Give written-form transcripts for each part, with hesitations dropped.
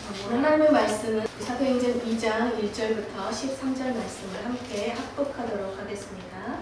하나님의 말씀은 사도행전 2장 1절부터 13절 말씀을 함께 합독하도록 하겠습니다.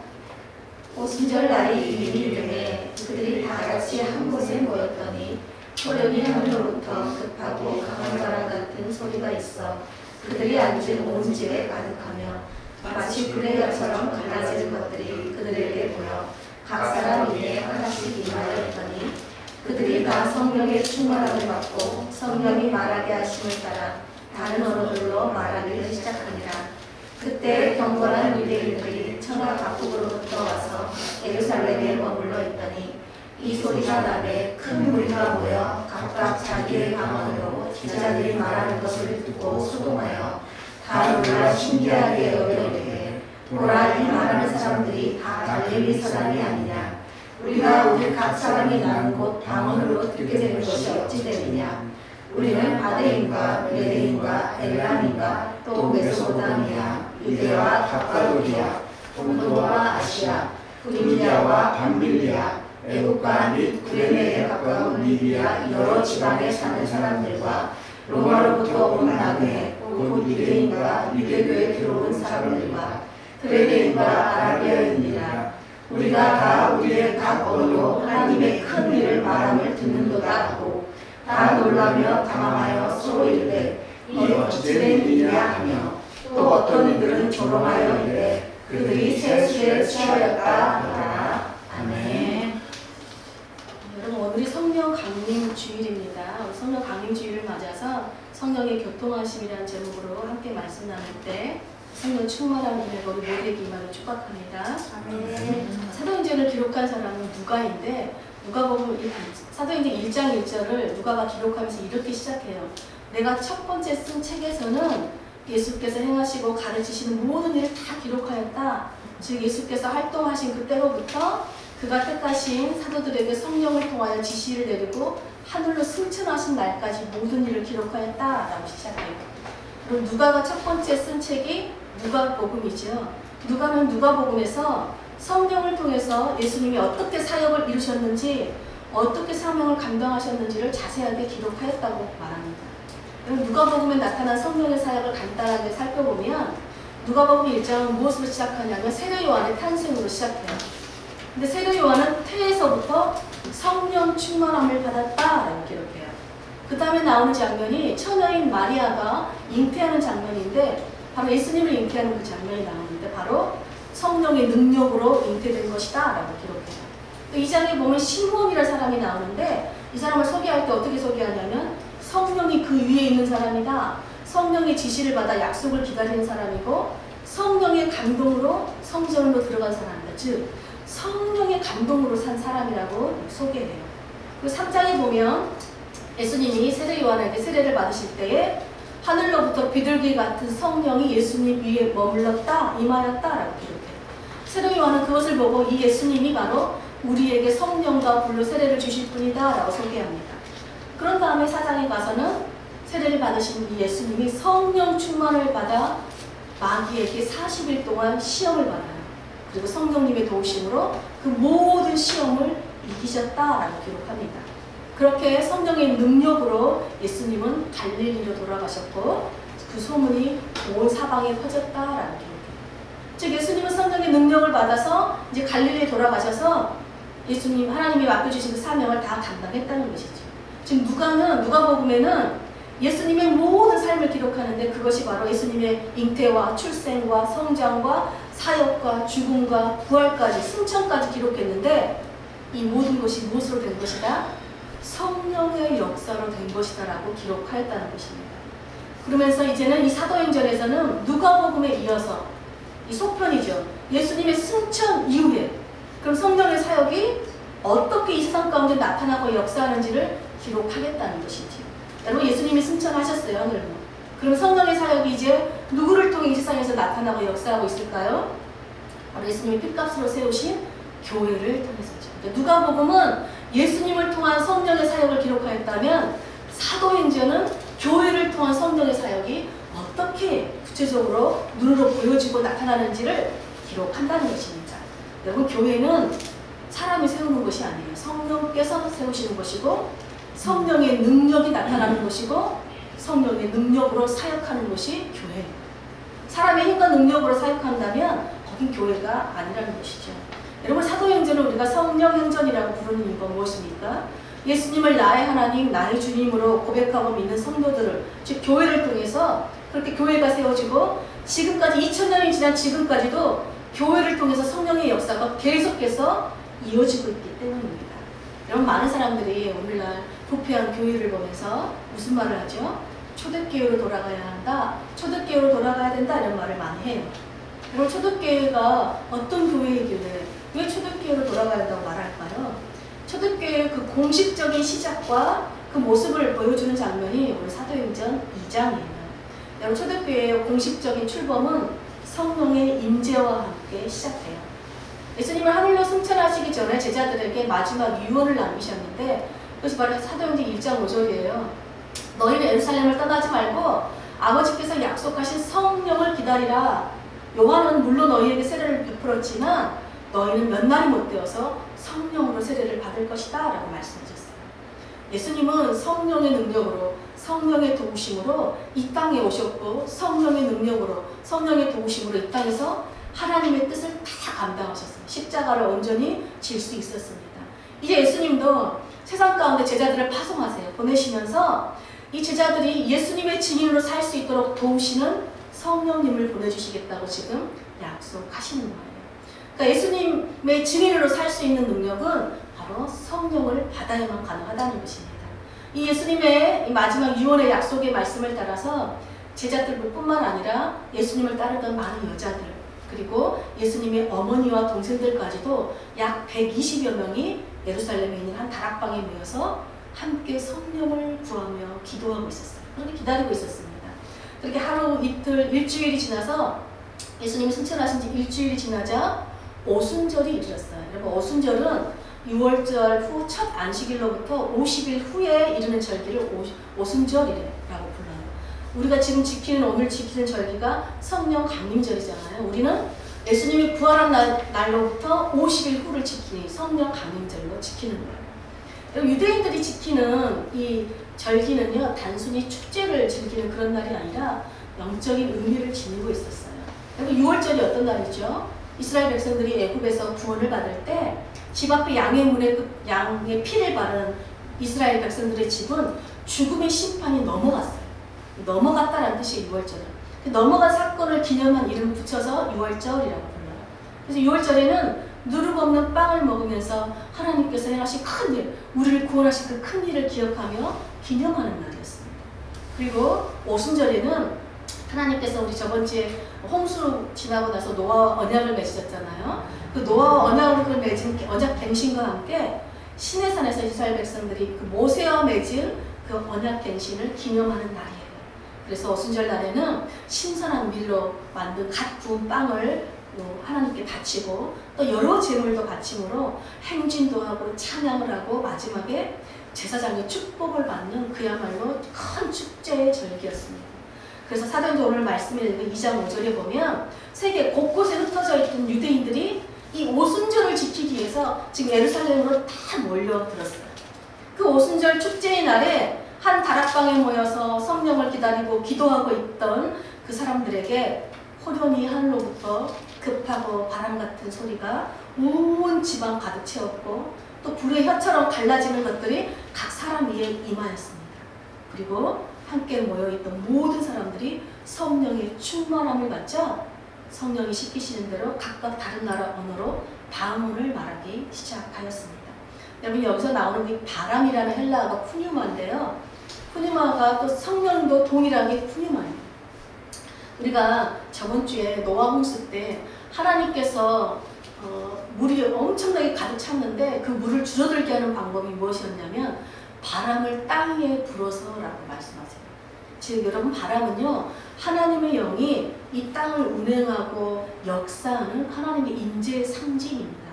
오순절 날이 이르되 그들이 다 같이 한 곳에 모였더니 소련이 하늘로부터 급하고 강한 바람 같은 소리가 있어 그들이 앉은 온 집에 가득하며 마치 불의 혀처럼 갈라지는 것들이 그들에게 보여 각 사람 위에 하나씩 임하였더니 그들이 다 성령의 충만함을 받고 성령이 말하게 하심을 따라 다른 언어들로 말하기를 시작하니라. 그때 경건한 유대인들이 천하 각국으로부터 와서 예루살렘에 머물러 있더니 이 소리가 나되 큰 무리가 모여 각각 자기의 방언으로 제자들이 말하는 것을 듣고 소동하여 다 놀라 신기하게 여기되 보라, 이 말하는 사람들이 다 갈릴리 사람이 아니냐. 우리가 우리 각 사람이 나는 곳 방언으로 듣게 되는 것이 어찌 되느냐. 우리는 바데인과 메데인과 엘람인과 또 메소포타미아, 유대와 갑가도리아, 본도와 아시아, 프리기아와 밤빌리아, 애국과 및 구레네에 가까운 리비아 여러 지방에 사는 사람들과 로마로부터 온 나그네 곧 유대인과 유대교에 들어온 사람들과 그레네인과 아라비아인이라. 우리가 다 우리의 각 언어로 하나님의 큰 일을 말함을 듣는도다 하고 다 놀라며 당황하여 서로 이르되 이 어찌된 일이냐 하며 또 어떤 이들은 조롱하여 이르되 그들이 새 술에 취하였다 하더라. 아멘. 여러분, 오늘이 성령 강림 주일입니다. 성령 강림 주일을 맞아서 성령의 교통하심이라는 제목으로 함께 말씀 나눌 때 성령 충만한 은혜가 우리 모두에게 임하기를 축복합니다. 아멘. 사도행전을 기록한 사람은 누가인데 누가복음 사도행전 1장 1절을 누가가 기록하면서 이렇게 시작해요. 내가 첫 번째 쓴 책에서는 예수께서 행하시고 가르치시는 모든 일을 다 기록하였다. 즉 예수께서 활동하신 그때로부터 그가 택하신 사도들에게 성령을 통하여 지시를 내리고 하늘로 승천하신 날까지 모든 일을 기록하였다라고 시작해요. 그럼 누가가 첫 번째 쓴 책이 누가복음이죠. 누가는 누가복음에서 성령을 통해서 예수님이 어떻게 사역을 이루셨는지 어떻게 사명을 감당하셨는지를 자세하게 기록하였다고 말합니다. 그럼 누가복음에 나타난 성령의 사역을 간단하게 살펴보면 누가복음 1장은 무엇으로 시작하냐면 세례 요한의 탄생으로 시작해요. 근데 세례 요한은 태에서부터 성령 충만함을 받았다라고 기록해요. 그 다음에 나오는 장면이 처녀인 마리아가 잉태하는 장면인데 바로 예수님을 잉태하는 그 장면이 나오는데 바로 성령의 능력으로 잉태된 것이다 라고 기록해요. 이 장에 보면 시몬이라는 사람이 나오는데 이 사람을 소개할 때 어떻게 소개하냐면 성령이 그 위에 있는 사람이다. 성령의 지시를 받아 약속을 기다리는 사람이고 성령의 감동으로 성전으로 들어간 사람이다. 즉 성령의 감동으로 산 사람이라고 소개해요. 그리고 3장에 보면 예수님이 세례 요한에게 세례를 받으실 때에 하늘로부터 비둘기 같은 성령이 예수님 위에 머물렀다, 임하였다라고 기록해요. 세례 요한은 그것을 보고 이 예수님이 바로 우리에게 성령과 불로 세례를 주실 분이다 라고 소개합니다. 그런 다음에 4장에 가서는 세례를 받으신 이 예수님이 성령 충만을 받아 마귀에게 40일 동안 시험을 받아요. 그리고 성령님의 도우심으로 그 모든 시험을 이기셨다라고 기록합니다. 그렇게 성령의 능력으로 예수님은 갈릴리로 돌아가셨고 그 소문이 온 사방에 퍼졌다라는 기록이에요. 즉 예수님은 성령의 능력을 받아서 이제 갈릴리에 돌아가셔서 예수님 하나님이 맡겨주신 그 사명을 다 감당했다는 것이죠. 지금 누가복음에는 예수님의 모든 삶을 기록하는데 그것이 바로 예수님의 잉태와 출생과 성장과 사역과 죽음과 부활까지 승천까지 기록했는데 이 모든 것이 무엇으로 된 것이다? 성령의 역사로 된 것이다 라고 기록하였다는 것입니다. 그러면서 이제는 이 사도행전에서는 누가복음에 이어서 이 속편이죠. 예수님의 승천 이후에 그럼 성령의 사역이 어떻게 이 세상 가운데 나타나고 역사하는지를 기록하겠다는 것이지. 여러분 예수님이 승천하셨어요 하늘로. 그럼 성령의 사역이 이제 누구를 통해 이 세상에서 나타나고 역사하고 있을까요? 바로 예수님이 핏값으로 세우신 교회를 통해서죠. 그러니까 누가복음은 예수님을 통한 성령의 사역을 기록하였다면 사도행전은 교회를 통한 성령의 사역이 어떻게 구체적으로 눈으로 보여지고 나타나는지를 기록한다는 것입니다. 여러분 교회는 사람이 세우는 것이 아니에요. 성령께서 세우시는 것이고 성령의 능력이 나타나는 것이고 성령의 능력으로 사역하는 것이 교회예요. 사람의 힘과 능력으로 사역한다면 거긴 교회가 아니라는 것이죠. 여러분, 사도행전을 우리가 성령행전이라고 부르는 이유가 무엇입니까? 예수님을 나의 하나님, 나의 주님으로 고백하고 믿는 성도들을, 즉 교회를 통해서 그렇게 교회가 세워지고 지금까지 2000년이 지난 지금까지도 교회를 통해서 성령의 역사가 계속해서 이어지고 있기 때문입니다. 여러분, 많은 사람들이 오늘날 부패한 교회를 보면서 무슨 말을 하죠? 초대교회로 돌아가야 한다, 초대교회로 돌아가야 된다, 이런 말을 많이 해요. 여러분, 초대교회가 어떤 교회이길래 왜 초대교회로 돌아가야 한다고 말할까요? 초대교회의 그 공식적인 시작과 그 모습을 보여주는 장면이 오늘 사도행전 2장이에요. 여러분, 초대교회의 공식적인 출범은 성령의 임재와 함께 시작돼요. 예수님을 하늘로 승천하시기 전에 제자들에게 마지막 유언을 남기셨는데 그것이 바로 사도행전 1장 5절이에요. 너희는 예루살렘을 떠나지 말고 아버지께서 약속하신 성령을 기다리라. 요한은 물론 너희에게 세례를 베풀었지만 너희는 몇 날이 못 되어서 성령으로 세례를 받을 것이다 라고 말씀하셨어요. 예수님은 성령의 능력으로, 성령의 도우심으로 이 땅에 오셨고 성령의 능력으로, 성령의 도우심으로 이 땅에서 하나님의 뜻을 다 감당하셨어요. 십자가를 온전히 질 수 있었습니다. 이제 예수님도 세상 가운데 제자들을 파송하세요. 보내시면서 이 제자들이 예수님의 증인으로 살 수 있도록 도우시는 성령님을 보내주시겠다고 지금 약속하시는 거예요. 그러니까 예수님의 증인으로 살 수 있는 능력은 바로 성령을 받아야만 가능하다는 것입니다. 이 예수님의 이 마지막 유언의 약속의 말씀을 따라서 제자들뿐만 아니라 예수님을 따르던 많은 여자들, 그리고 예수님의 어머니와 동생들까지도 약 120여 명이 예루살렘에 있는 한 다락방에 모여서 함께 성령을 구하며 기도하고 있었어요. 그렇게 기다리고 있었습니다. 그렇게 하루, 이틀, 일주일이 지나서 예수님이 승천하신 지 일주일이 지나자 오순절이 이르렀어요. 여러분, 오순절은 6월절 후 첫 안식일로부터 50일 후에 이르는 절기를 오순절이라고 불러요. 우리가 지금 지키는, 오늘 지키는 절기가 성령 강림절이잖아요. 우리는 예수님이 부활한 날로부터 50일 후를 지키니 성령 강림절로 지키는 거예요. 유대인들이 지키는 이 절기는요, 단순히 축제를 즐기는 그런 날이 아니라 영적인 의미를 지니고 있었어요. 6월절이 어떤 날이죠? 이스라엘 백성들이 애굽에서 구원을 받을 때 집 앞에 양의 문에 그 양의 피를 바른 이스라엘 백성들의 집은 죽음의 심판이 넘어갔어요. 넘어갔다라는 뜻이 6월절은. 넘어간 사건을 기념한 이름을 붙여서 6월절이라고 불러요. 그래서 6월절에는 누룩 없는 빵을 먹으면서 하나님께서 행하신 큰 일, 우리를 구원하신 그 큰 일을 기억하며 기념하는 날이었습니다. 그리고 오순절에는 하나님께서 우리 저번 주에 홍수 지나고 나서 노아와 언약을 맺으셨잖아요. 그 노아와 언약을 맺은 언약 갱신과 함께 시내산에서 이스라엘 백성들이 그 모세와 맺은 그 언약 갱신을 기념하는 날이에요. 그래서 오순절 날에는 신선한 밀로 만든 갓 구운 빵을 하나님께 바치고 또 여러 제물도 바침으로 행진도 하고 찬양을 하고 마지막에 제사장의 축복을 받는 그야말로 큰 축제의 절기였습니다. 그래서 사도행전 오늘 말씀에 있는 2장 5절에 보면 세계 곳곳에 흩어져 있던 유대인들이 이 오순절을 지키기 위해서 지금 예루살렘으로 다 몰려들었어요. 그 오순절 축제의 날에 한 다락방에 모여서 성령을 기다리고 기도하고 있던 그 사람들에게 호련히 하늘로부터 급하고 바람 같은 소리가 온 지방 가득 채웠고 또 불의 혀처럼 갈라지는 것들이 각 사람 위에 임하였습니다. 그리고 함께 모여있던 모든 사람들이 성령의 충만함을 받자 성령이 시키시는 대로 각각 다른 나라 언어로 방언을 말하기 시작하였습니다. 여러분, 여기서 나오는 이 바람이라는 헬라어가 푸뉴마인데요. 푸뉴마가 또 성령도 동일하게 푸뉴마예요. 우리가 저번 주에 노아 홍수 때 하나님께서 물이 엄청나게 가득 찼는데 그 물을 줄어들게 하는 방법이 무엇이었냐면 바람을 땅 위에 불어서라고 말씀하세요. 즉 여러분, 바람은요, 하나님의 영이 이 땅을 운행하고 역사하는 하나님의 임재의 상징입니다.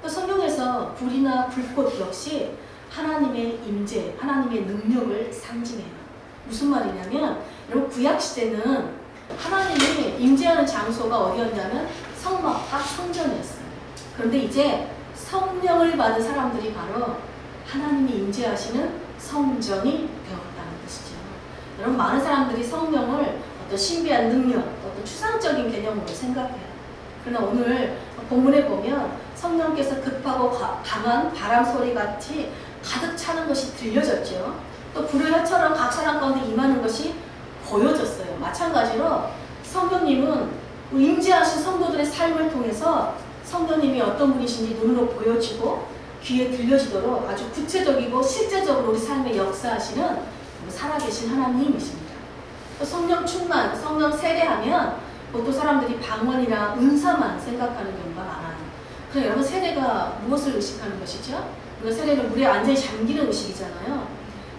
또 성경에서 불이나 불꽃 역시 하나님의 임재, 하나님의 능력을 상징해요. 무슨 말이냐면 여러분, 구약시대는 하나님이 임재하는 장소가 어디였냐면 성막과 성전이었어요. 그런데 이제 성령을 받은 사람들이 바로 하나님이 임재하시는 성전이 되었다는 것이죠. 여러분 많은 사람들이 성령을 어떤 신비한 능력, 어떤 추상적인 개념으로 생각해요. 그러나 오늘 본문에 보면 성령께서 급하고 강한 바람 소리 같이 가득 차는 것이 들려졌죠. 또 불의 혀처럼 각 사람 가운데 임하는 것이 보여졌어요. 마찬가지로 성령님은 임재하신 성도들의 삶을 통해서 성령님이 어떤 분이신지 눈으로 보여지고 귀에 들려지도록 아주 구체적이고 실제적으로 우리 삶에 역사하시는 살아계신 하나님이십니다. 또 성령 충만, 성령 세례하면 보통 사람들이 방언이나 은사만 생각하는 경우가 많아요. 그럼 여러분 세례가 무엇을 의식하는 것이죠? 우리가 세례는 물에 완전히 잠기는 의식이잖아요.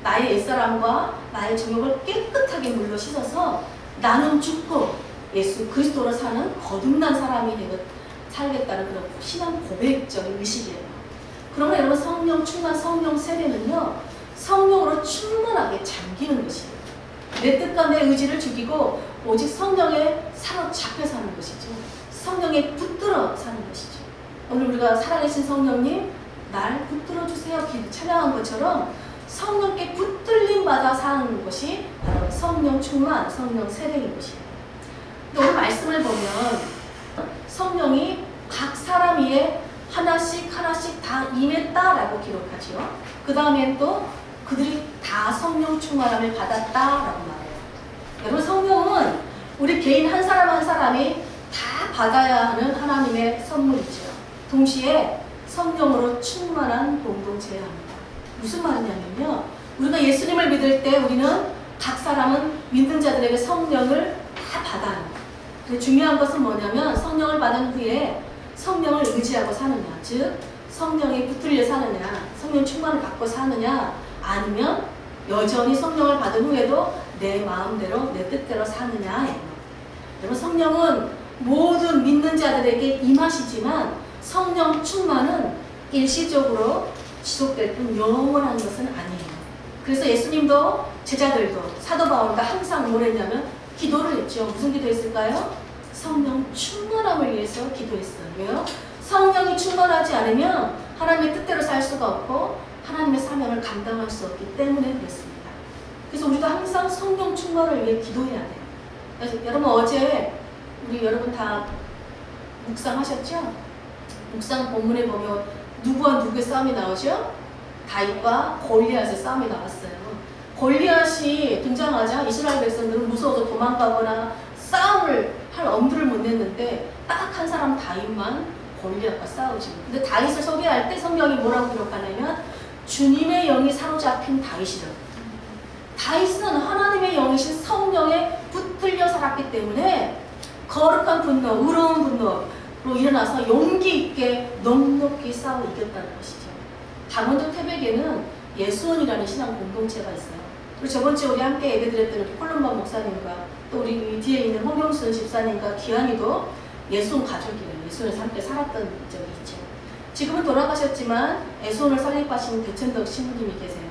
나의 옛사람과 나의 정욕을 깨끗하게 물로 씻어서 나는 죽고 예수 그리스도로 사는 거듭난 사람이 살겠다는 그런 신앙 고백적인 의식이에요. 그러면 여러분 성령 충만, 성령 세례는요, 성령으로 충만하게 잠기는 것이에요. 내 뜻과 내 의지를 죽이고 오직 성령에 사로잡혀 사는 것이죠. 성령에 붙들어 사는 것이죠. 오늘 우리가 살아계신 성령님 날 붙들어 주세요 찬양한 것처럼 성령께 붙들림 받아 사는 것이 바로 성령 충만, 성령 세례인 것이에요. 근데 오늘 말씀을 보면 성령이 각 사람 위에 하나씩 하나씩 다 임했다라고 기록하죠. 그 다음엔 또 그들이 다 성령 충만함을 받았다라고 말해요. 여러분 성령은 우리 개인 한 사람 한 사람이 다 받아야 하는 하나님의 선물이죠. 동시에 성령으로 충만한 공동체여야 합니다. 무슨 말이냐면요, 우리가 예수님을 믿을 때 우리는 각 사람은 믿는 자들에게 성령을 다 받아요. 근데 중요한 것은 뭐냐면 성령을 받은 후에 성령을 의지하고 사느냐, 즉 성령에 붙들려 사느냐, 성령 충만을 받고 사느냐, 아니면 여전히 성령을 받은 후에도 내 마음대로 내 뜻대로 사느냐예요. 여러분 성령은 모든 믿는 자들에게 임하시지만 성령 충만은 일시적으로 지속될 뿐 영원한 것은 아니에요. 그래서 예수님도 제자들도 사도 바울도 항상 뭘 했냐면 기도를 했죠. 무슨 기도했을까요? 성령 충만함을 위해서 기도했어요. 왜요? 성령이 충만하지 않으면 하나님의 뜻대로 살 수가 없고 하나님의 사명을 감당할 수 없기 때문에 그렇습니다. 그래서 우리도 항상 성령 충만을 위해 기도해야 돼요. 그래서 여러분 어제 우리 여러분 다 묵상하셨죠? 묵상 본문에 보면 누구와 누구의 싸움이 나오죠? 다윗과 골리앗의 싸움이 나왔어요. 골리앗이 등장하자 이스라엘 백성들은 무서워서 도망가거나 싸움을 할 엄두를 못 냈는데 딱 한 사람 다윗만 골리앗과 싸우죠. 근데 다윗을 소개할 때 성경이 뭐라고 기록하냐면 주님의 영이 사로잡힌 다윗이라고. 다윗은 하나님의 영이신 성령에 붙들려 살았기 때문에 거룩한 분노, 의로운 분노로 일어나서 용기 있게 넉넉히 싸워 이겼다는 것이죠. 강원도 태백에는 예수원이라는 신앙 공동체가 있어요. 그리고 저번주에 우리 함께 예배드렸던 콜롬바 목사님과 또 우리 뒤에 있는 홍경순 집사님과 기환이도 예수원 가족이래요. 예수원에서 함께 살았던 적이 있죠. 지금은 돌아가셨지만 예수원을 설립하신 대천덕 신부님이 계세요.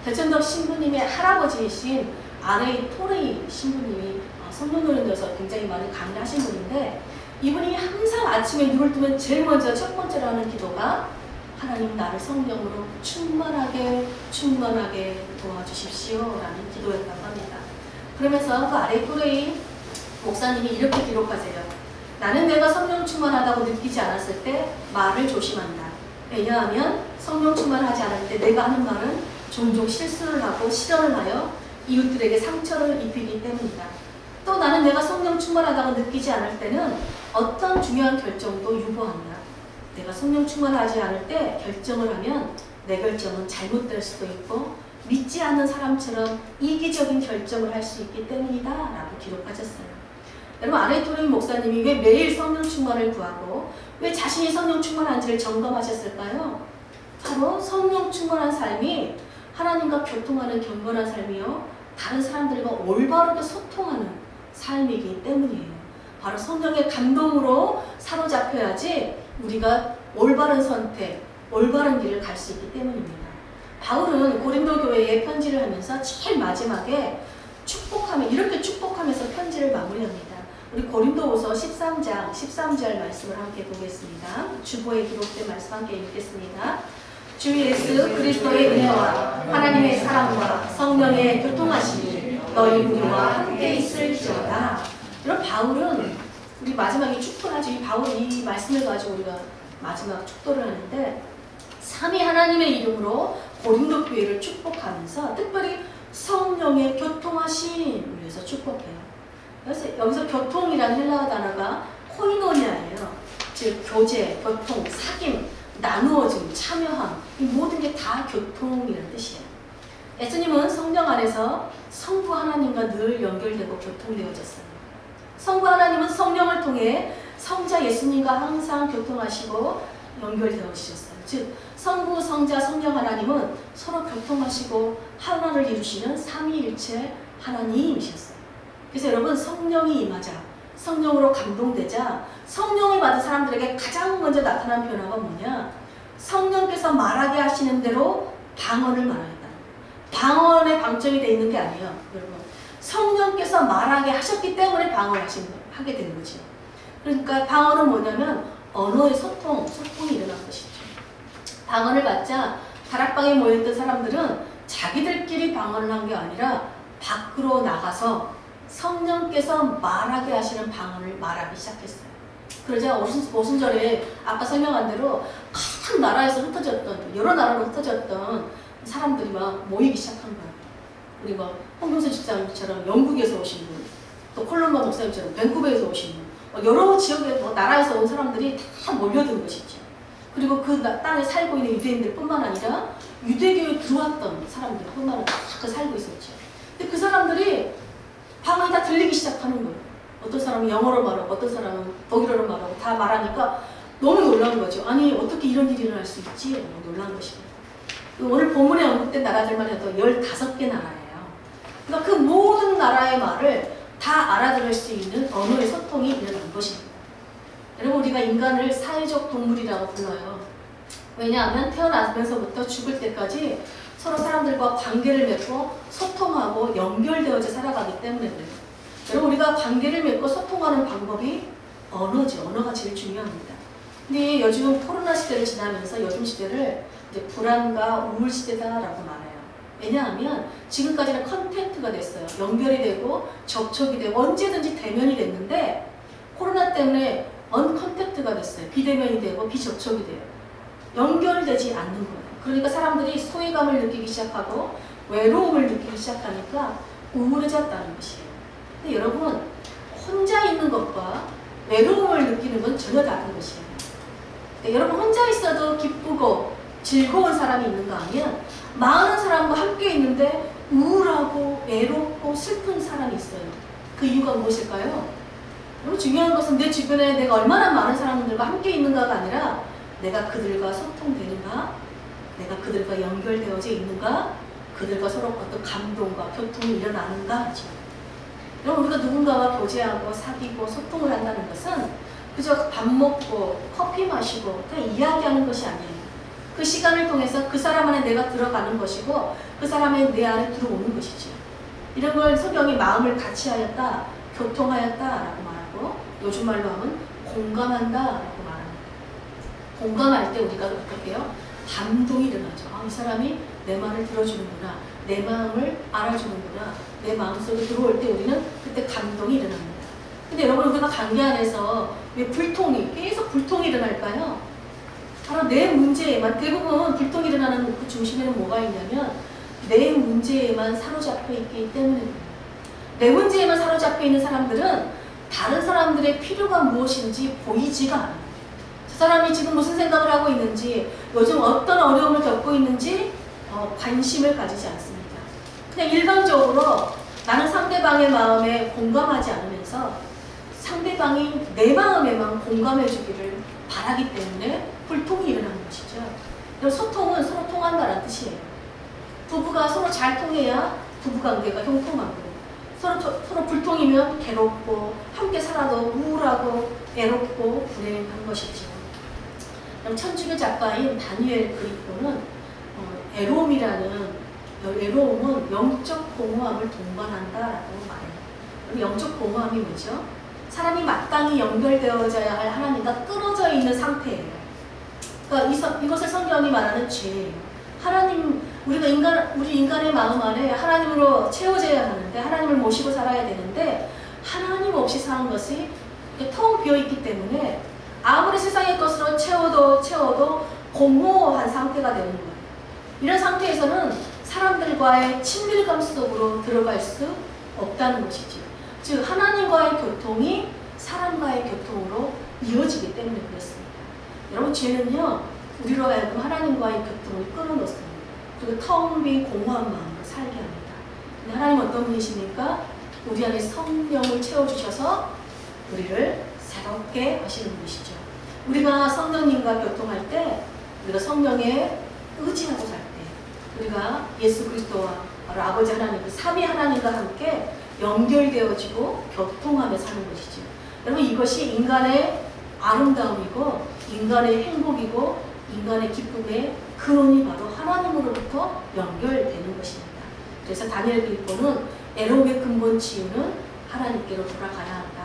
대천덕 신부님의 할아버지이신 아레이 토레이 신부님이 성령노릇에서 굉장히 많은 강의를 하신 분인데 이분이 항상 아침에 눈을 뜨면 제일 먼저 첫 번째로 하는 기도가 하나님 나를 성령으로 충만하게 도와주십시오 라는 기도였다고 합니다. 그러면서 그 아레이 토레이 목사님이 이렇게 기록하세요. 나는 내가 성령 충만하다고 느끼지 않았을 때 말을 조심한다. 왜냐하면 성령 충만하지 않을 때 내가 하는 말은 종종 실수를 하고 실언을 하여 이웃들에게 상처를 입히기 때문이다. 또 나는 내가 성령 충만하다고 느끼지 않을 때는 어떤 중요한 결정도 유보한다. 내가 성령 충만하지 않을 때 결정을 하면 내 결정은 잘못될 수도 있고 믿지 않는 사람처럼 이기적인 결정을 할 수 있기 때문이다 라고 기록하셨어요. 여러분 아레이 토레이 목사님이 왜 매일 성령 충만을 구하고 왜 자신이 성령 충만한지를 점검하셨을까요? 바로 성령 충만한 삶이 하나님과 교통하는 경건한 삶이요, 다른 사람들과 올바르게 소통하는 삶이기 때문이에요. 바로 성령의 감동으로 사로잡혀야지 우리가 올바른 선택, 올바른 길을 갈 수 있기 때문입니다. 바울은 고린도 교회에 편지를 하면서 제일 마지막에 이렇게 축복하면서 편지를 마무리합니다. 우리 고린도후서 13장 13절 말씀을 함께 보겠습니다. 주보에 기록된 말씀 함께 읽겠습니다. 주 예수 그리스도의 은혜와 하나님의 사랑과 성령의 교통하심이 너희 우리와 함께 있을지어다. 이런 바울은 우리 마지막에 축도하죠. 이 바울이 이 말씀을 가지고 우리가 마지막 축도를 하는데 삼위 하나님의 이름으로 고린도 교회를 축복하면서 특별히 성령의 교통하심을 위해서 축복해요. 그래서 여기서 교통이라는 헬라어 단어가 코이노니아예요. 즉 교제, 교통, 사귐, 나누어짐, 참여함 이 모든 게 다 교통이라는 뜻이에요. 예수님은 성령 안에서 성부 하나님과 늘 연결되고 교통되어졌어요. 성부 하나님은 성령을 통해 성자 예수님과 항상 교통하시고 연결되어지셨어요. 즉 성부, 성자, 성령 하나님은 서로 교통하시고 하나를 이루시는 삼위일체 하나님이셨어요. 그래서 여러분 성령이 임하자, 성령으로 감동되자 성령을 받은 사람들에게 가장 먼저 나타난 변화가 뭐냐? 성령께서 말하게 하시는 대로 방언을 말하겠다. 방언에 방점이 되어 있는 게 아니에요. 여러분 성령께서 말하게 하셨기 때문에 방언을 하게 되는 거죠. 그러니까 방언은 뭐냐면 언어의 소통이 일어난 것이죠. 방언을 받자 다락방에 모여있던 사람들은 자기들끼리 방언을 한 게 아니라 밖으로 나가서 성령께서 말하게 하시는 방언을 말하기 시작했어요. 그러자 오순절에 아까 설명한 대로 각 나라에서 흩어졌던 여러 나라로 흩어졌던 사람들이 막 모이기 시작한 거예요. 우리 뭐 홍경선 집사님처럼 영국에서 오신 분, 또 콜롬바 목사님처럼 밴쿠버에서 오신 분, 여러 지역에 나라에서 온 사람들이 다 몰려든 것이죠. 그리고 그 땅에 살고 있는 유대인들 뿐만 아니라 유대교에 들어왔던 사람들 뿐만 아니라 다 살고 있었죠. 근데 그 사람들이 방언이 다 들리기 시작하는 거예요. 어떤 사람은 영어로 말하고 어떤 사람은 독일어로 말하고 다 말하니까 너무 놀라운 거죠. 아니 어떻게 이런 일이 일어날 수 있지? 너무 놀라운 것입니다. 오늘 본문에 언급된 나라들만 해도 15개 나라예요. 그러니까 그 모든 나라의 말을 다 알아들을 수 있는 언어의 소통이 일어난 것입니다. 여러분 우리가 인간을 사회적 동물이라고 불러요. 왜냐하면 태어나면서부터 죽을 때까지 서로 사람들과 관계를 맺고 소통하고 연결되어져 살아가기 때문에 그래요. 여러분 우리가 관계를 맺고 소통하는 방법이 언어죠. 언어가 제일 중요합니다. 근데 요즘 코로나 시대를 지나면서 요즘 시대를 이제 불안과 우울 시대다라고 말해요. 왜냐하면 지금까지는 컨택트가 됐어요. 연결이 되고 접촉이 되고 언제든지 대면이 됐는데 코로나 때문에 언컨택트가 됐어요. 비대면이 되고 비접촉이 돼요. 연결되지 않는 거예요. 그러니까 사람들이 소외감을 느끼기 시작하고 외로움을 느끼기 시작하니까 우울해졌다는 것이에요. 근데 여러분 혼자 있는 것과 외로움을 느끼는 건 전혀 다른 것이에요. 여러분 혼자 있어도 기쁘고 즐거운 사람이 있는가 하면 많은 사람과 함께 있는데 우울하고 외롭고 슬픈 사람이 있어요. 그 이유가 무엇일까요? 너무 중요한 것은 내 주변에 내가 얼마나 많은 사람들과 함께 있는가가 아니라 내가 그들과 소통되는가, 내가 그들과 연결되어져 있는가, 그들과 서로 어떤 감동과 교통이 일어나는가 하죠. 여러분 우리가 누군가와 교제하고 사귀고 소통을 한다는 것은 그저 밥 먹고 커피 마시고 그냥 이야기하는 것이 아니에요. 그 시간을 통해서 그 사람 안에 내가 들어가는 것이고 그 사람의 내 안에 들어오는 것이죠. 이런 걸 성경이 마음을 같이 하였다, 교통하였다라고 말하고 요즘 말로 하면 공감한다라고 말합니다. 공감할 때 우리가 어떻게 해요? 감동이 일어나죠. 아, 이 사람이 내 말을 들어주는구나, 내 마음을 알아주는구나, 내 마음속에 들어올 때 우리는 그때 감동이 일어납니다. 근데 여러분 우리가 관계 안에서 왜 계속 불통이 일어날까요? 바로 내 문제에만, 대부분 불통이 일어나는 그 중심에는 뭐가 있냐면 내 문제에만 사로잡혀 있기 때문입니다. 내 문제에만 사로잡혀 있는 사람들은 다른 사람들의 필요가 무엇인지 보이지가 않아요. 저 사람이 지금 무슨 생각을 하고 있는지, 요즘 어떤 어려움을 겪고 있는지 관심을 가지지 않습니다. 그냥 일반적으로 나는 상대방의 마음에 공감하지 않으면서 상대방이 내 마음에만 공감해 주기를 바라기 때문에 불통이 일어나는 것이죠. 소통은 서로 통한다는 뜻이에요. 부부가 서로 잘 통해야 부부관계가 형통하고 서로 불통이면 괴롭고 함께 살아도 우울하고 애롭고 불행한 것이죠. 천주교 작가인 다니엘 그리코는 외로움은 영적 공허함을 동반한다라고 말해요. 영적 공허함이 뭐죠? 사람이 마땅히 연결되어져야 할 하나님과 끊어져 있는 상태예요. 그러니까 이것을 성경이 말하는 죄예요. 우리 인간의 마음 안에 하나님으로 채워져야 하는데, 하나님을 모시고 살아야 되는데, 하나님 없이 사는 것이 텅 비어 있기 때문에 아무리 세상의 것으로 채워도 공허한 상태가 되는 거예요. 이런 상태에서는 사람들과의 친밀감 속으로 들어갈 수 없다는 것이죠. 즉 하나님과의 교통이 사람과의 교통으로 이어지기 때문에 그렇습니다. 여러분, 죄는요 우리로 하여금 하나님과의 교통을 끊어놓습니다. 그리고 텅 빈 공허한 마음으로 살게 합니다. 근데 하나님은 어떤 분이십니까? 우리 안에 성령을 채워주셔서 우리를 새롭게 하시는 분이시죠. 우리가 성령님과 교통할 때, 우리가 성령에 의지하고 살 때, 우리가 예수 그리스도와 바로 아버지 하나님, 그 삼위 하나님과 함께 연결되어지고 교통하며 사는 것이죠. 여러분, 이것이 인간의 아름다움이고 인간의 행복이고 인간의 기쁨의 근원이 바로 하나님으로부터 연결되는 것입니다. 그래서 다니엘 빌보는 애로움의 근본 치유는 하나님께로 돌아가야 한다.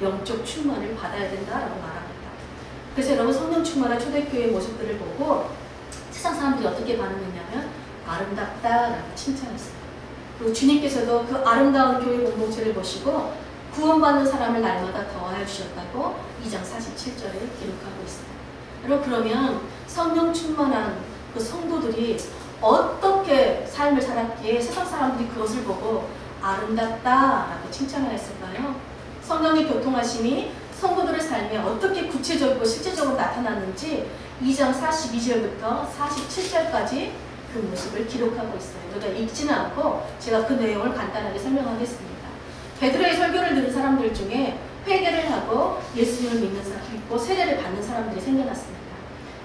영적 충만을 받아야 된다라고 말합니다. 그래서 여러분, 성령 충만한 초대교회의 모습들을 보고 세상 사람들이 어떻게 반응했냐면 아름답다라고 칭찬했어요. 그리고 주님께서도 그 아름다운 교회 공동체를 보시고 구원받는 사람을 날마다 더하여 주셨다고 2장 47절에 기록하고 있습니다. 여러분, 그러면 성령 충만한 그 성도들이 어떻게 삶을 살았기에 세상 사람들이 그것을 보고 아름답다라고 칭찬을 했을까요? 성령의 교통하심이 성도들의 삶에 어떻게 구체적이고 실제적으로 나타났는지 2장 42절부터 47절까지 그 모습을 기록하고 있어요. 우리가 읽지는 않고 제가 그 내용을 간단하게 설명하겠습니다. 베드로의 설교를 들은 사람들 중에 회개를 하고 예수님을 믿는 사람이 있고 세례를 받는 사람들이 생겨났습니다.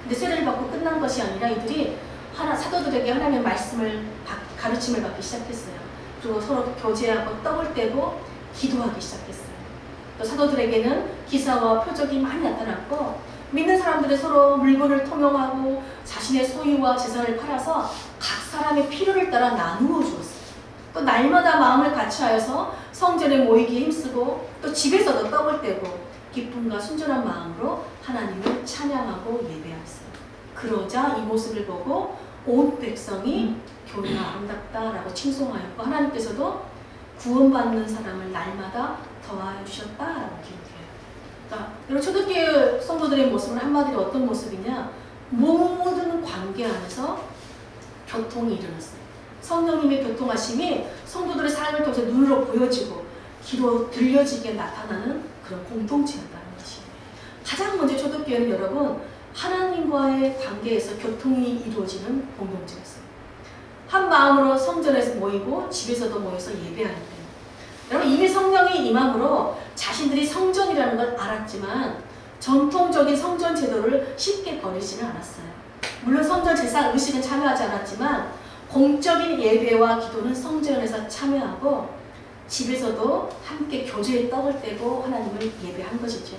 근데 세례를 받고 끝난 것이 아니라 이들이 사도들에게 하나님의 말씀을 가르침을 받기 시작했어요. 그리고 서로 교제하고 떡을 떼고 기도하기 시작했어요. 또 사도들에게는 기사와 표적이 많이 나타났고 믿는 사람들이 서로 물건을 통용하고 자신의 소유와 재산을 팔아서 각 사람의 필요를 따라 나누어 주었어요. 또 날마다 마음을 같이하여서 성전에 모이기에 힘쓰고 또 집에서도 떡을 떼고 기쁨과 순전한 마음으로 하나님을 찬양하고 예배하였어요. 그러자 이 모습을 보고 온 백성이 교회가 아름답다라고 칭송하였고 하나님께서도 구원받는 사람을 날마다 더하여 주셨다라고 기록해요. 그러니까 이런 초대교회 성도들의 모습은 한마디로 어떤 모습이냐? 모든 관계 안에서 교통이 일어났어요. 성령님의 교통하심이 성도들의 삶을 통해서 눈으로 보여지고 귀로 들려지게 나타나는 그런 공동체였다는 것이에요. 가장 먼저 초대교회는 여러분, 하나님과의 관계에서 교통이 이루어지는 공동체였어요. 한 마음으로 성전에서 모이고 집에서도 모여서 예배하는 때, 여러분, 이미 성령이 임함으로 자신들이 성전이라는 걸 알았지만 전통적인 성전 제도를 쉽게 버리지는 않았어요. 물론 성전 제사 의식은 참여하지 않았지만 공적인 예배와 기도는 성전에서 참여하고 집에서도 함께 교제의 떡을 떼고 하나님을 예배한 것이죠.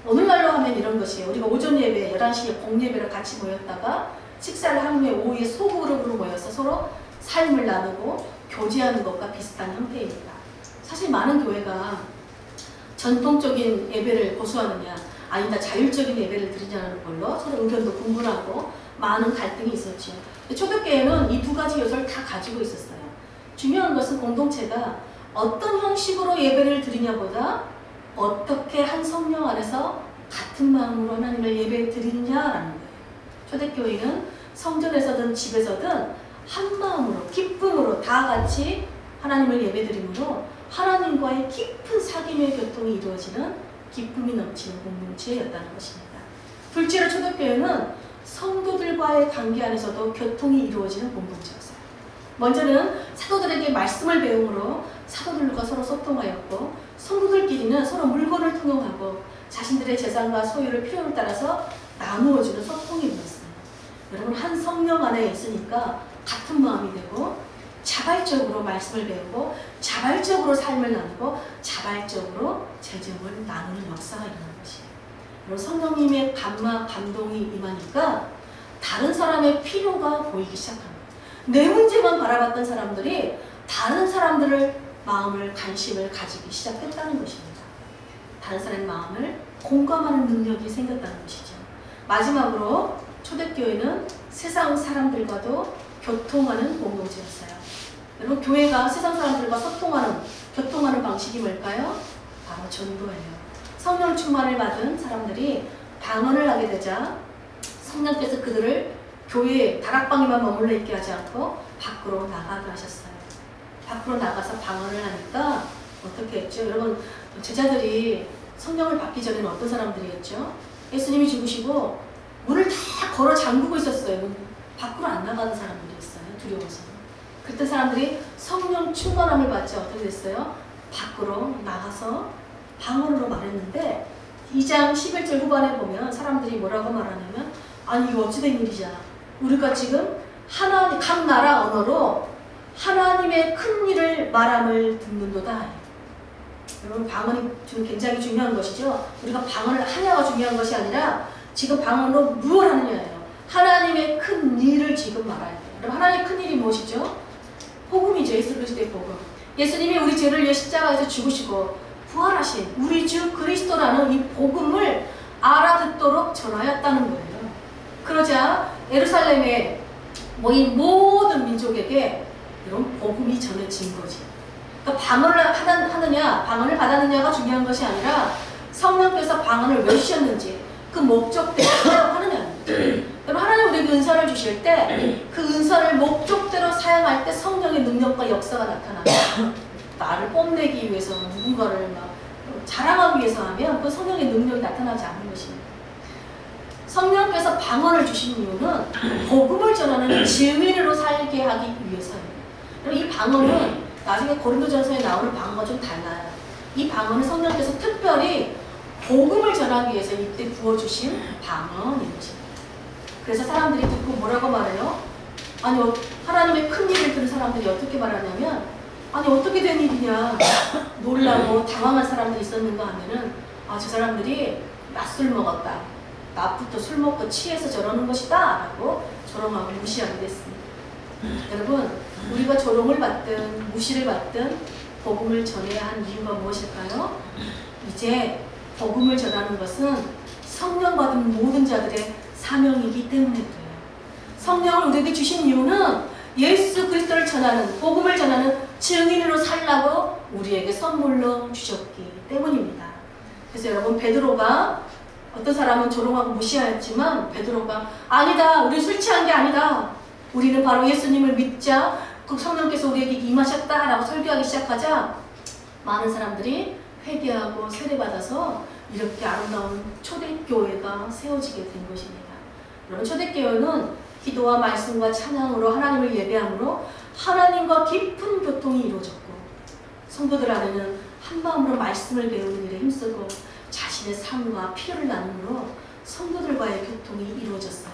오늘날로 하면 이런 것이에요. 우리가 오전 예배, 11시에 공예배를 같이 모였다가 식사를 한 후에 오후에 소그룹으로 모여서 서로 삶을 나누고 교제하는 것과 비슷한 형태입니다. 사실 많은 교회가 전통적인 예배를 고수하느냐 아니다 자율적인 예배를 드리냐는 걸로 서로 의견도 분분하고 많은 갈등이 있었죠. 초대교회는 이 두 가지 요소를 다 가지고 있었어요. 중요한 것은 공동체가 어떤 형식으로 예배를 드리냐보다 어떻게 한 성령 안에서 같은 마음으로 하나님을 예배 드리느냐라는 거예요. 초대교회는 성전에서든 집에서든 한 마음으로 기쁨으로 다 같이 하나님을 예배 드림으로 하나님과의 깊은 사귐의 교통이 이루어지는 기쁨이 넘치는 공동체였다는 것입니다. 둘째로 초대교회는 성도들과의 관계 안에서도 교통이 이루어지는 공동체였어요. 먼저는 사도들에게 말씀을 배움으로 사도들과 서로 소통하였고 성도들끼리는 서로 물건을 통용하고 자신들의 재산과 소유를 필요에 따라서 나누어주는 소통이 되었어요. 여러분, 한 성령 안에 있으니까 같은 마음이 되고 자발적으로 말씀을 배우고 자발적으로 삶을 나누고 자발적으로 재정을 나누는 역사가 일어나는 것이에요. 그리고 성령님의 감동이 임하니까 다른 사람의 필요가 보이기 시작합니다. 내 문제만 바라봤던 사람들이 다른 사람들을 마음을 관심을 가지기 시작했다는 것입니다. 다른 사람의 마음을 공감하는 능력이 생겼다는 것이죠. 마지막으로 초대교회는 세상 사람들과도 교통하는 공동체였어요. 여러분, 교회가 세상 사람들과 교통하는 방식이 뭘까요? 바로 전도예요. 성령 충만을 받은 사람들이 방언을 하게 되자 성령께서 그들을 교회 다락방에만 머물러 있게 하지 않고 밖으로 나가게 하셨어요. 밖으로 나가서 방언을 하니까 어떻게 했죠? 여러분, 제자들이 성령을 받기 전에는 어떤 사람들이었죠? 예수님이 죽으시고 문을 다 걸어 잠그고 있었어요. 밖으로 안 나가는 사람들이었어요. 두려워서. 그때 사람들이 성령 충만함을 받자 어떻게 됐어요? 밖으로 나가서 방언으로 말했는데 2장 11절 후반에 보면 사람들이 뭐라고 말하냐면, 아니 이거 어찌된 일이냐, 우리가 지금 하나님 각 나라 언어로 하나님의 큰 일을 말함을 듣는도다. 여러분, 방언이 굉장히 중요한 것이죠. 우리가 방언을 하냐가 중요한 것이 아니라 지금 방언으로 무엇을 하느냐예요. 하나님의 큰 일을 지금 말해야 돼요. 여러분, 하나님의 큰 일이 무엇이죠? 복음이죠. 예수 그리스도의 복음. 예수님이 우리 죄를 위해 십자가에서 죽으시고 부활하신 우리 주 그리스도라는 이 복음을 알아듣도록 전하였다는 거예요. 그러자 예루살렘에 모인 모든 민족에게 이런 복음이 전해진 거지. 그러니까 방언을 하느냐, 방언을 받았느냐가 중요한 것이 아니라 성령께서 방언을 왜 주셨는지 그 목적대로 하느냐입니다. 여러분, 하나님 우리에게 은사를 주실 때 그 은사를 목적대로 사용할 때 성령의 능력과 역사가 나타나요. 나를 뽐내기 위해서 누군가를 막 자랑하기 위해서 하면 그 성령의 능력이 나타나지 않는 것입니다. 성령께서 방언을 주신 이유는 복음을 전하는 증인으로 살게 하기 위해서예요. 이 방언은 나중에 고린도전서에 나오는 방언과 좀 달라요. 이 방언은 성령께서 특별히 복음을 전하기 위해서 이때 부어주신 방언인 것입니다. 그래서 사람들이 듣고 뭐라고 말해요? 아니, 하나님의 큰 일을 들은 사람들이 어떻게 말하냐면, 아니 어떻게 된 일이냐, 놀라고 당황한 사람들이 있었는가 하면은, 아, 저 사람들이 낮술 먹었다, 낮부터 술 먹고 취해서 저러는 것이다 라고 조롱하고 무시하게 됐습니다. 여러분, 우리가 조롱을 받든 무시를 받든 복음을 전해야 한 이유가 무엇일까요? 이제 복음을 전하는 것은 성령 받은 모든 자들의 사명이기 때문에 그래요. 성령을 우리에게 주신 이유는 예수 그리스도를 전하는, 복음을 전하는 증인으로 살라고 우리에게 선물로 주셨기 때문입니다. 그래서 여러분, 베드로가, 어떤 사람은 조롱하고 무시하였지만 베드로가 아니다, 우리 술 취한 게 아니다, 우리는 바로 예수님을 믿자, 그 성령께서 우리에게 임하셨다라고 설교하기 시작하자 많은 사람들이 회개하고 세례받아서 이렇게 아름다운 초대교회가 세워지게 된 것입니다. 여러분, 초대교회는 기도와 말씀과 찬양으로 하나님을 예배함으로 하나님과 깊은 교통이 이루어졌고, 성도들 안에는 한마음으로 말씀을 배우는 일에 힘쓰고 자신의 삶과 필요를 나눔으로 성도들과의 교통이 이루어졌어요.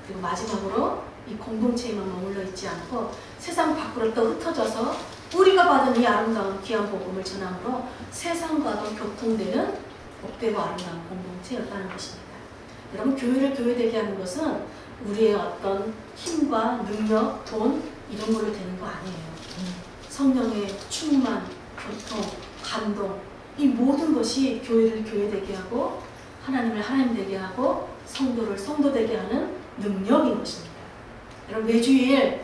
그리고 마지막으로 이 공동체에만 머물러 있지 않고 세상 밖으로 또 흩어져서 우리가 받은 이 아름다운 귀한 복음을 전함으로 세상과도 교통되는 복되고 아름다운 공동체였다는 것입니다. 여러분, 교회를 교회되게 하는 것은 우리의 어떤 힘과 능력, 돈 이런 걸로 되는 거 아니에요. 성령의 충만, 교통, 감동, 이 모든 것이 교회를 교회되게 하고 하나님을 하나님 되게 하고 성도를 성도 되게 하는 능력인 것입니다. 여러분, 매주일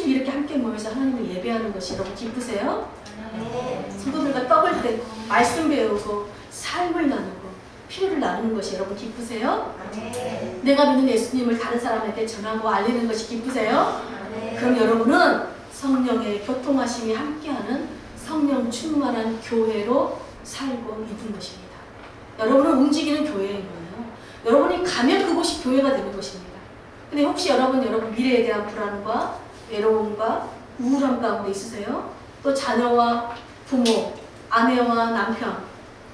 이렇게 함께 모여서 하나님을 예배하는 것이 여러분 기쁘세요? 네. 성도들과 떡을 떼고 말씀 배우고 삶을 나누고 필요를 나누는 것이 여러분 기쁘세요? 네. 내가 믿는 예수님을 다른 사람에게 전하고 알리는 것이 기쁘세요? 네. 그럼 여러분은 성령의 교통하심이 함께하는 성령 충만한 교회로 살고 있는 것입니다. 여러분은 움직이는 교회인 거예요. 여러분이 가면 그곳이 교회가 되는 것입니다. 근데 혹시 여러분 미래에 대한 불안과 외로움과 우울함 가운데 있으세요? 또 자녀와 부모, 아내와 남편,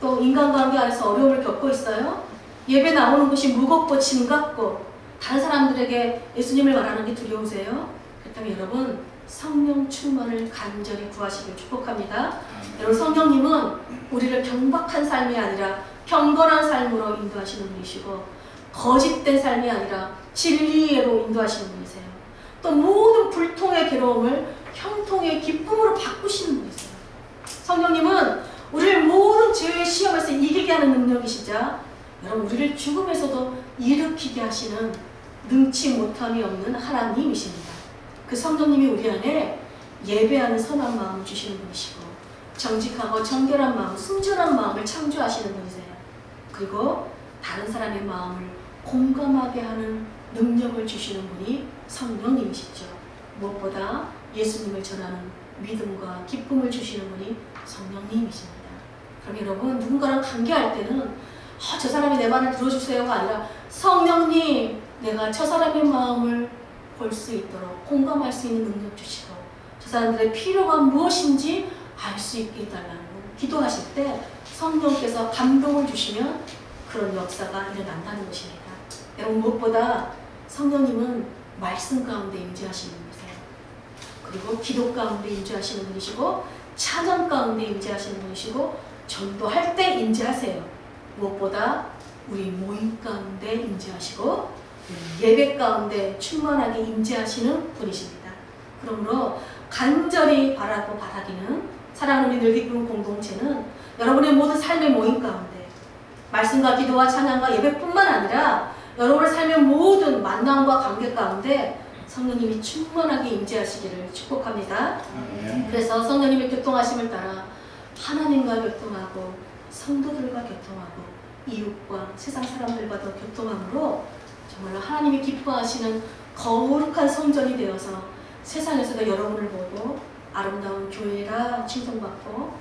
또 인간관계 안에서 어려움을 겪고 있어요? 예배 나오는 것이 무겁고 짐같고 다른 사람들에게 예수님을 말하는 게 두려우세요? 그렇다면 여러분, 성령 충만을 간절히 구하시길 축복합니다. 여러분, 성령님은 우리를 경박한 삶이 아니라 경건한 삶으로 인도하시는 분이시고, 거짓된 삶이 아니라 진리로 인도하시는 분이세요. 또 모든 불통의 괴로움을 형통의 기쁨으로 바꾸시는 분이세요. 성령님은 우리를 모든 죄의 시험에서 이기게 하는 능력이시자, 여러분, 우리를 죽음에서도 일으키게 하시는 능치 못함이 없는 하나님이십니다. 그 성령님이 우리 안에 예배하는 선한 마음을 주시는 분이시고 정직하고 정결한 마음, 순전한 마음을 창조하시는 분이세요. 그리고 다른 사람의 마음을 공감하게 하는 능력을 주시는 분이 성령님이시죠. 무엇보다 예수님을 전하는 믿음과 기쁨을 주시는 분이 성령님이십니다. 그럼 여러분, 누군가랑 관계할 때는 저 사람이 내 말을 들어주세요가 아니라 성령님, 내가 저 사람의 마음을 볼 수 있도록 공감할 수 있는 능력 주시고 저 사람들의 필요가 무엇인지 알 수 있게 해달라는 기도하실 때 성령께서 감동을 주시면 그런 역사가 일어난다는 것입니다. 여러분, 무엇보다 성령님은 말씀 가운데 임재하시는 분이세요. 그리고 기도 가운데 임재하시는 분이시고 찬양 가운데 임재하시는 분이시고 전도할 때 임재하세요. 무엇보다 우리 모임 가운데 임재하시고 예배 가운데 충만하게 임재하시는 분이십니다. 그러므로 간절히 바라고 바라기는 사랑하는 늘 기쁜 공동체는 여러분의 모든 삶의 모임 가운데 말씀과 기도와 찬양과 예배뿐만 아니라 여러분의 삶의 모든 만남과 관계 가운데 성령님이 충만하게 임재하시기를 축복합니다. 그래서 성령님의 교통하심을 따라 하나님과 교통하고 성도들과 교통하고 이웃과 세상 사람들과도 교통함으로 정말로 하나님이 기뻐하시는 거룩한 성전이 되어서 세상에서도 여러분을 보고 아름다운 교회라 칭송받고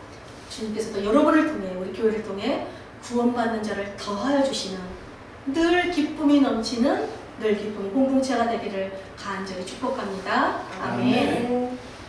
주님께서도 여러분을 통해 우리 교회를 통해 구원받는 자를 더하여 주시는 늘 기쁨이 넘치는 늘 기쁨 공동체가 되기를 간절히 축복합니다. 아멘.